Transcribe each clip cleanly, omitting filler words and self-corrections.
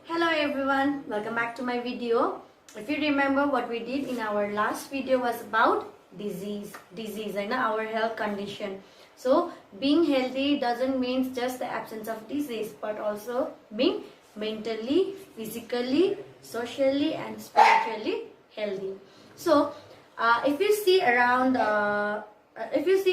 Hello everyone, welcome back to my video. If you remember, what we did in our last video was about disease and our health condition. So being healthy doesn't mean just the absence of disease, but also being mentally, physically, socially and spiritually healthy. So if you see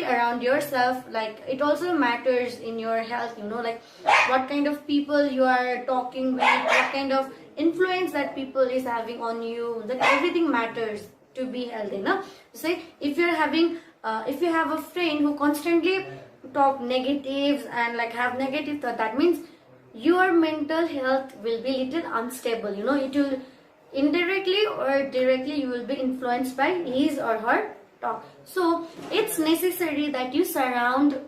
around yourself, like it also matters in your health, like what kind of people you are talking with, what kind of influence that people is having on you, that everything matters to be healthy. Say if you have a friend who constantly talk negatives and like have negative thought, that means your mental health will be little unstable. It will indirectly or directly you will be influenced by his or her talk. So it's necessary that you surround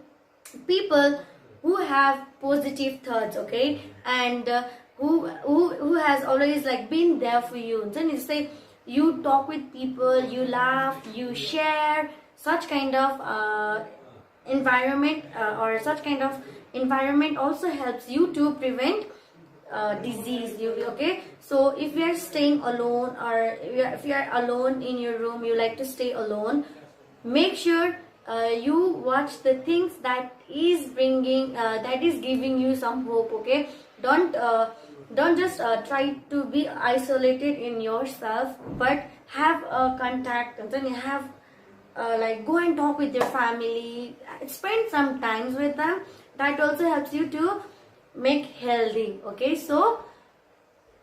people who have positive thoughts, okay, and who has always like been there for you. Then you say you talk with people, you laugh, you share, such kind of environment or such kind of environment also helps you to prevent disease. Okay, so if you are staying alone, or if you are alone in your room, you like to stay alone, make sure you watch the things that is giving you some hope. Okay, don't just try to be isolated in yourself, but have a contact, and then you have like go and talk with your family, spend some time with them. That also helps you to make healthy. Okay, so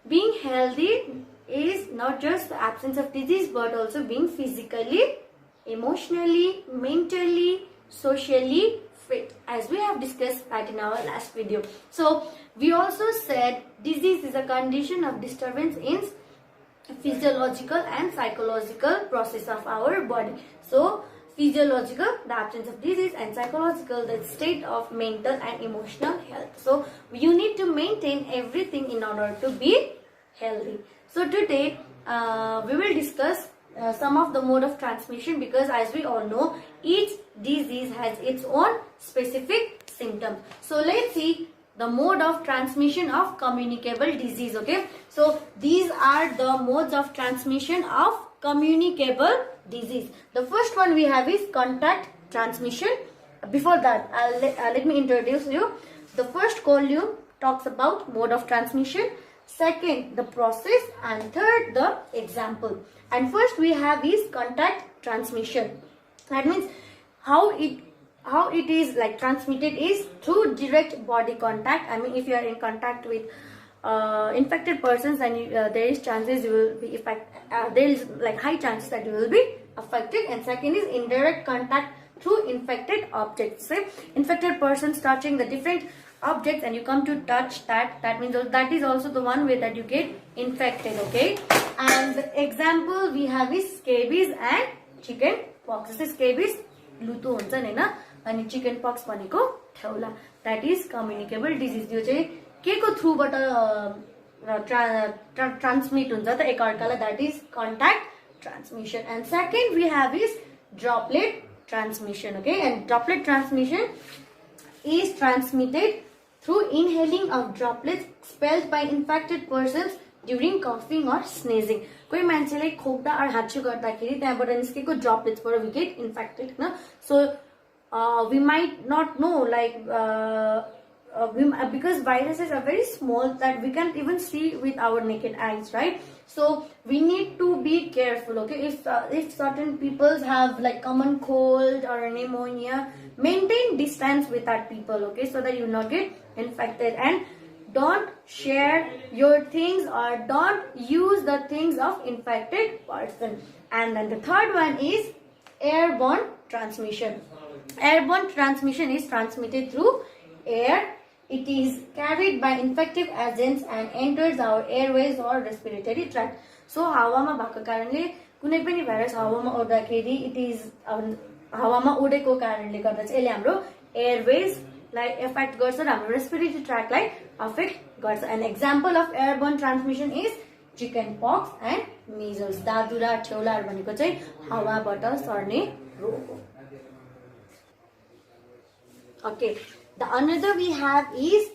being healthy is not just the absence of disease, but also being physically, emotionally, mentally, socially fit, as we have discussed that in our last video. So we also said disease is a condition of disturbance in physiological and psychological process of our body. So physiological, the absence of disease, and psychological, the state of mental and emotional health. So you need to maintain everything in order to be healthy. So today we will discuss some of the mode of transmission, because as we all know, each disease has its own specific symptoms. So let's see the mode of transmission of communicable disease. Okay, so these are the modes of transmission of communicable disease. The first one we have is contact transmission. Before that, let me introduce you. The first column talks about mode of transmission, second the process, and third the example. And first we have is contact transmission. That means how it is like transmitted is through direct body contact. I mean, if you are in contact with infected persons, and there is chances you will be there is like high chances that you will be affected. And second is indirect contact through infected objects. Say infected persons touching the different objects and you come to touch that means that is also the one way that you get infected. Okay, and the example we have is scabies and chicken pox. This is scabies luto huncha नि हैन, अनि chicken pox भनेको ठेउला, that is communicable disease. यो चाहिँ के को through बाट transmit हुन्छ त एकअर्कालाई, that is contact transmission. And second we have is droplet transmission. Okay, and droplet transmission is transmitted through inhaling of droplets expelled by infected persons during coughing or sneezing. कोही मान्छेले खोक्दा or हाच्चु गर्दाखेरि त्यहाँबाट निस्केको droplets बाट we get infected. So we might not know, like because viruses are very small that we can't even see with our naked eyes, right? So we need to be careful. Okay, if certain people have like common cold or pneumonia, maintain distance with that people. Okay, so that you not get infected, and don't share your things or don't use the things of infected person. And then the third one is airborne transmission. Airborne transmission is transmitted through air. It is carried by infective agents and enters our airways or respiratory tract. So हावामा भएको कारणले कुनै पनि virus हावामा उड्दाखेरि it is हावामा उडेको कारणले गर्दा चाहिँ यसले हाम्रो airways लाई affect गर्छ र हाम्रो respiratory tract लाई affect गर्छ. An example of airborne transmission is chicken pox and measles. दादुरा ठेउलाहरु भनेको चाहिँ हावाबाट सर्ने रोग हो. Okay, the another we have is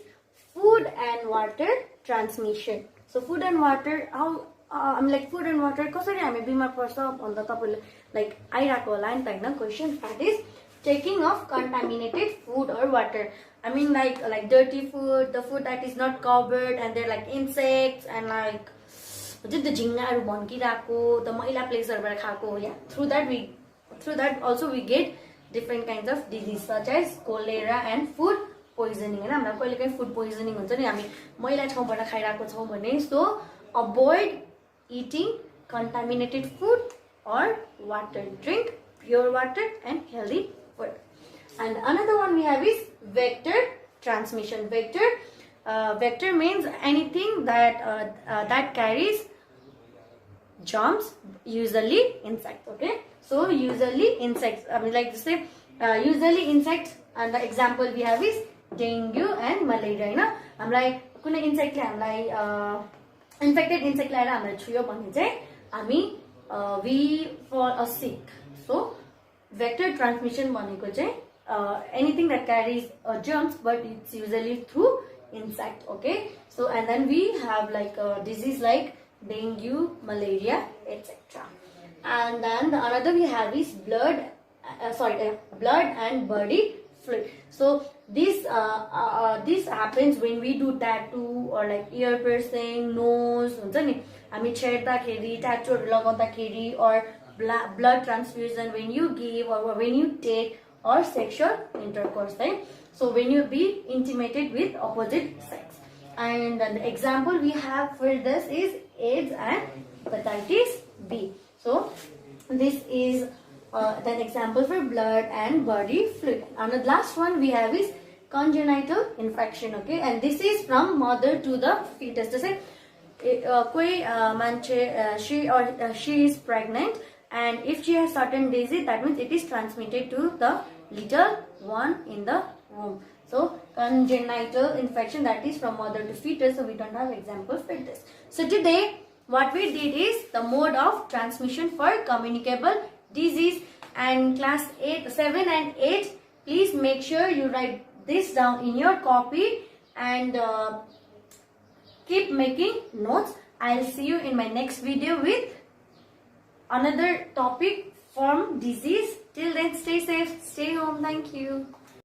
food and water transmission. So food and water, how I'm like food and water कसरी हामी बिमार पर्छ भन्दा तपाईले like आइराको होला नि त हैन question, that is taking of contaminated food or water. I mean like dirty food, the food that is not covered, and they're like insects and like the झिंगाहरु भन्किराको, the मैला प्लेसहरुबाट खाएको. Yeah, through that also we get different kinds of disease such as cholera and food poisoning. हैन हामीलाई कहिलेकाहीँ food poisoning हुन्छ नि, हामी मैला ठाउँबाट खाइराको छौं भने. So avoid eating contaminated food or water. Drink pure water and healthy food. And another one we have is vector transmission. Vector means anything that carries germs, usually insects. Okay, so usually insects, I mean like to say usually insects, and the example we have is dengue and malaria. You know, I'm like कुनै insect ले हामीलाई infected insect ल्याएर हामीलाई छुयो भने चाहिँ हामी we fall a sick. So vector transmission भनेको चाहिँ anything that carries germs, but it's usually through insect. Okay, so and then we have like a disease like dengue, malaria, etc. And then the another we have is blood and body fluid. So this happens when we do tattoo or like ear piercing, nose हुन्छ नि, हामी छेड्दाखेरि tattooहरु लगाउँदाखेरि, or blood transfusion when you give or when you take, or sexual intercourse, right? So when you be intimated with opposite sex. And the example we have for this is AIDS and hepatitis B. So this is the example for blood and body fluid. And the last one we have is congenital infection. Okay, and this is from mother to the fetus. To say she is pregnant, and if she has certain disease, that means it is transmitted to the little one in the womb. So congenital infection, that is from mother to fetus, so we don't have examples for this. So today what we did is the mode of transmission for communicable disease, and class 7 and 8, please make sure you write this down in your copy and keep making notes. I'll see you in my next video with another topic from disease. Till then, stay safe, stay home. Thank you.